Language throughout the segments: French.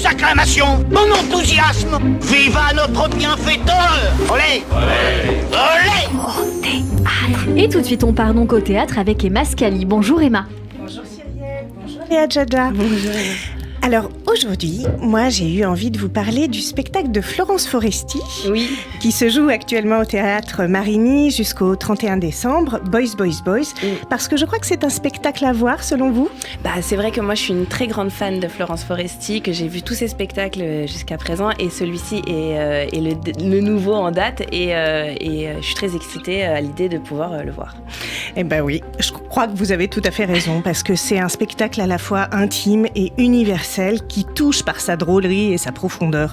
mes acclamations, mon enthousiasme. Viva notre bienfaiteur. Olé. Olé. Et tout de suite, on part donc au théâtre avec Emma Scali. Bonjour Emma. Bonjour Cyrielle, bonjour Léa Djadja. Bonjour. Alors aujourd'hui, moi j'ai eu envie de vous parler du spectacle de Florence Foresti, qui se joue actuellement au théâtre Marigny jusqu'au 31 décembre, Boys, Boys, Boys, parce que je crois que c'est un spectacle à voir selon vous. C'est vrai que moi je suis une très grande fan de Florence Foresti, que j'ai vu tous ses spectacles jusqu'à présent et celui-ci est le nouveau en date et je suis très excitée à l'idée de pouvoir le voir. Eh ben oui, je crois que vous avez tout à fait raison parce que c'est un spectacle à la fois intime et universel qui touche par sa drôlerie et sa profondeur.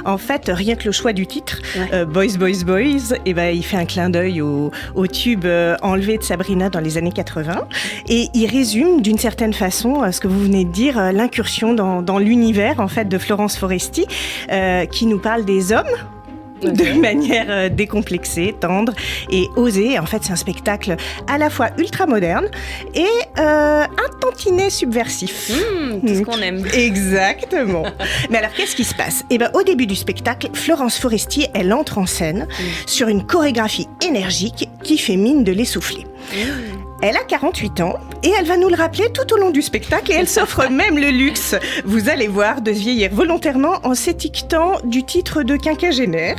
En fait, rien que le choix du titre, Boys, Boys, Boys, il fait un clin d'œil au tube enlevé de Sabrina dans les années 80 et il résume d'une certaine façon ce que vous venez de dire, l'incursion dans l'univers en fait de Florence Foresti qui nous parle des hommes de manière décomplexée, tendre et osée. En fait, c'est un spectacle à la fois ultra moderne et un tantinet subversif. Tout ce qu'on aime. Exactement. Mais alors, qu'est-ce qui se passe ? Au début du spectacle, Florence Foresti, elle entre en scène sur une chorégraphie énergique qui fait mine de l'essouffler. Elle a 48 ans et elle va nous le rappeler tout au long du spectacle et elle s'offre même le luxe, vous allez voir, de se vieillir volontairement en s'étiquetant du titre de quinquagénaire,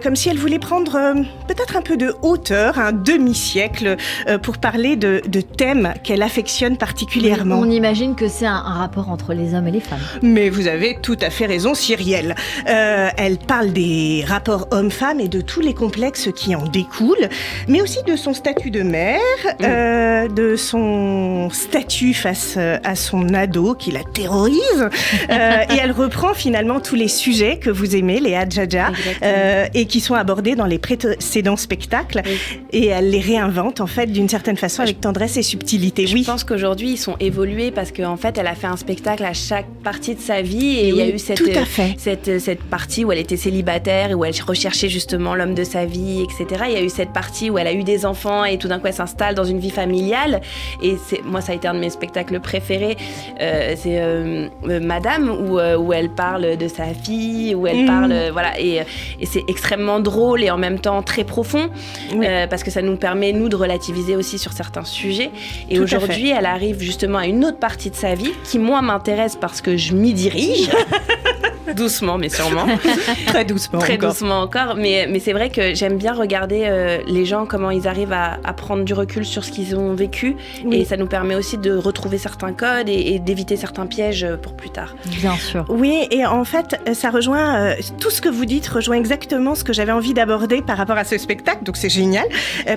comme si elle voulait prendre peut-être un peu de hauteur, un demi-siècle, pour parler de thèmes qu'elle affectionne particulièrement. On imagine que c'est un rapport entre les hommes et les femmes. Mais vous avez tout à fait raison, Cyrielle. Elle parle des rapports hommes-femmes et de tous les complexes qui en découlent, mais aussi de son statut de mère, de son statut face à son ado qui la terrorise. Et elle reprend finalement tous les sujets que vous aimez, Léa Djadja, et qui sont abordés dans les précédents spectacles. Et elle les réinvente en fait d'une certaine façon avec tendresse et subtilité. Je pense qu'aujourd'hui ils sont évolués parce qu'en fait elle a fait un spectacle à chaque partie de sa vie et il y a eu cette partie où elle était célibataire et où elle recherchait justement l'homme de sa vie, etc. Il y a eu cette partie où elle a eu des enfants et tout d'un coup elle s'installe dans une vie familiale et moi ça a été un de mes spectacles préférés, c'est Madame où elle parle de sa fille, où elle parle et c'est extrêmement drôle et en même temps très profond parce que ça nous permet nous de relativiser aussi sur certains sujets et tout aujourd'hui elle arrive justement à une autre partie de sa vie qui moi m'intéresse parce que je m'y dirige doucement mais sûrement très doucement encore mais c'est vrai que j'aime bien regarder les gens comment ils arrivent à prendre du recul sur ce qu'ils ont vécu et ça nous permet aussi de retrouver certains codes et d'éviter certains pièges pour plus tard. Bien sûr. Oui, et en fait ça rejoint tout ce que vous dites rejoint exactement ce que j'avais envie d'aborder par rapport à ce spectacle, donc c'est génial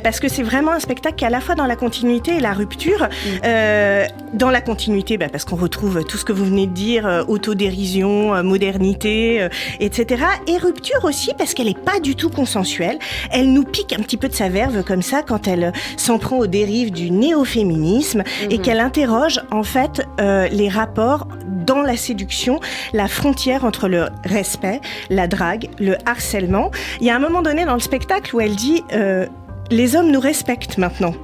parce que c'est vraiment un spectacle qui est à la fois dans la continuité et la rupture. Dans la continuité parce qu'on retrouve tout ce que vous venez de dire, autodérision, modernité, etc. Et rupture aussi parce qu'elle n'est pas du tout consensuelle. Elle nous pique un petit peu de sa verve comme ça quand elle s'en prend aux dérives du néo-féminisme et qu'elle interroge en fait les rapports dans la séduction, la frontière entre le respect, la drague, le harcèlement. Il y a un moment donné dans le spectacle où elle dit les hommes nous respectent maintenant.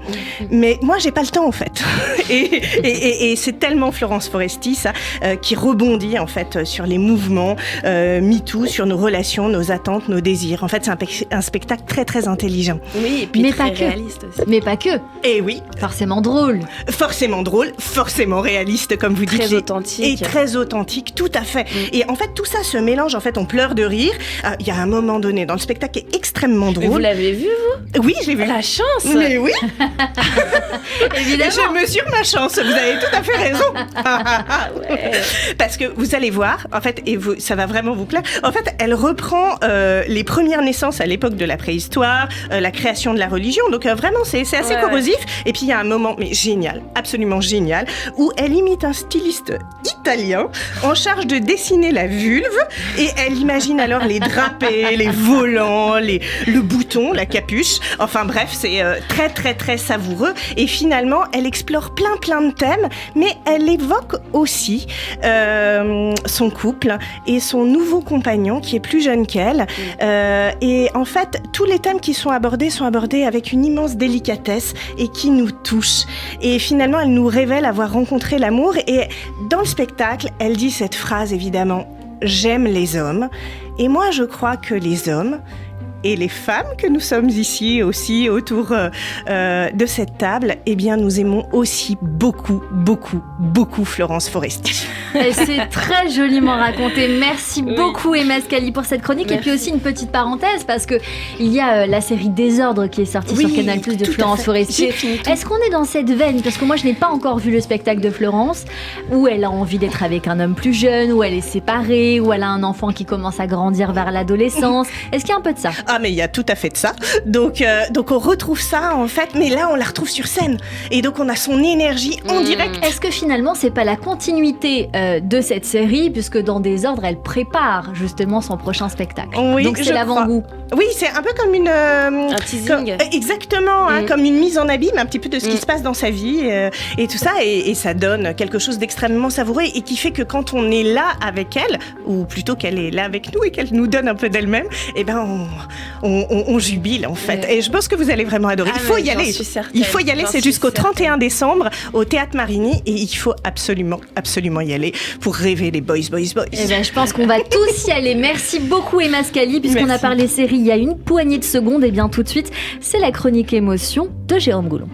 Mais moi, j'ai pas le temps, en fait. Et c'est tellement Florence Foresti, ça, qui rebondit, en fait, sur les mouvements MeToo, sur nos relations, nos attentes, nos désirs. En fait, c'est un spectacle très, très intelligent. Oui, et puis mais très pas réaliste aussi. Mais pas que. Et oui. Forcément drôle. Forcément drôle, forcément réaliste, comme vous dites. Très authentique. Et très authentique, tout à fait. Et en fait, tout ça se mélange. En fait, on pleure de rire. Il y a un moment donné dans le spectacle qui est extrêmement drôle. Mais vous l'avez vu, vous ? Oui, j'ai vu. La chance. Mais oui. Évidemment. Je mesure ma chance, vous avez tout à fait raison. Parce que vous allez voir, en fait, et ça va vraiment vous plaire, en fait, elle reprend les premières naissances à l'époque de la préhistoire, la création de la religion, donc vraiment, c'est assez corrosif. Et puis, il y a un moment, mais génial, absolument génial, où elle imite un styliste italien en charge de dessiner la vulve, et elle imagine alors les drapés, les volants, le bouton, la capuche, enfin, Enfin bref, c'est très très très savoureux. Et finalement, elle explore plein de thèmes, mais elle évoque aussi son couple et son nouveau compagnon qui est plus jeune qu'elle. Et en fait, tous les thèmes qui sont abordés avec une immense délicatesse et qui nous touchent. Et finalement, elle nous révèle avoir rencontré l'amour. Et dans le spectacle, elle dit cette phrase évidemment: j'aime les hommes. Et moi, je crois que les hommes et les femmes que nous sommes ici aussi autour de cette table, eh bien, nous aimons aussi beaucoup Florence Foresti. Et c'est très joliment raconté. Merci beaucoup Emma Scali pour cette chronique. Merci. Et puis aussi une petite parenthèse parce que il y a la série Désordre qui est sortie sur Canal+ de Florence Foresti. Est-ce qu'on est dans cette veine? Parce que moi je n'ai pas encore vu le spectacle de Florence, où elle a envie d'être avec un homme plus jeune, où elle est séparée, où elle a un enfant qui commence à grandir vers l'adolescence. Est-ce qu'il y a un peu de ça? Ah, mais il y a tout à fait de ça. Donc on retrouve ça en fait, mais là on la retrouve sur scène. Et donc on a son énergie en direct. Est-ce que finalement c'est pas la continuité de cette série, puisque dans Désordre elle prépare justement son prochain spectacle? Oui, donc c'est l'avant-goût. Oui, c'est un peu comme un teasing. Exactement, comme une mise en abîme un petit peu de ce qui se passe dans sa vie et tout ça. Et ça donne quelque chose d'extrêmement savoureux et qui fait que quand on est là avec elle, ou plutôt qu'elle est là avec nous et qu'elle nous donne un peu d'elle-même, eh ben on jubile en fait. Et je pense que vous allez vraiment adorer. Il faut y aller. Il faut y aller. C'est jusqu'au 31 décembre au Théâtre Marigny et il faut absolument y aller pour rêver les boys. Eh ben, je pense qu'on va tous y aller. Merci beaucoup Emma Scali, puisqu'on a parlé série il y a une poignée de secondes. Et bien tout de suite, c'est la chronique émotion de Jérôme Goulon.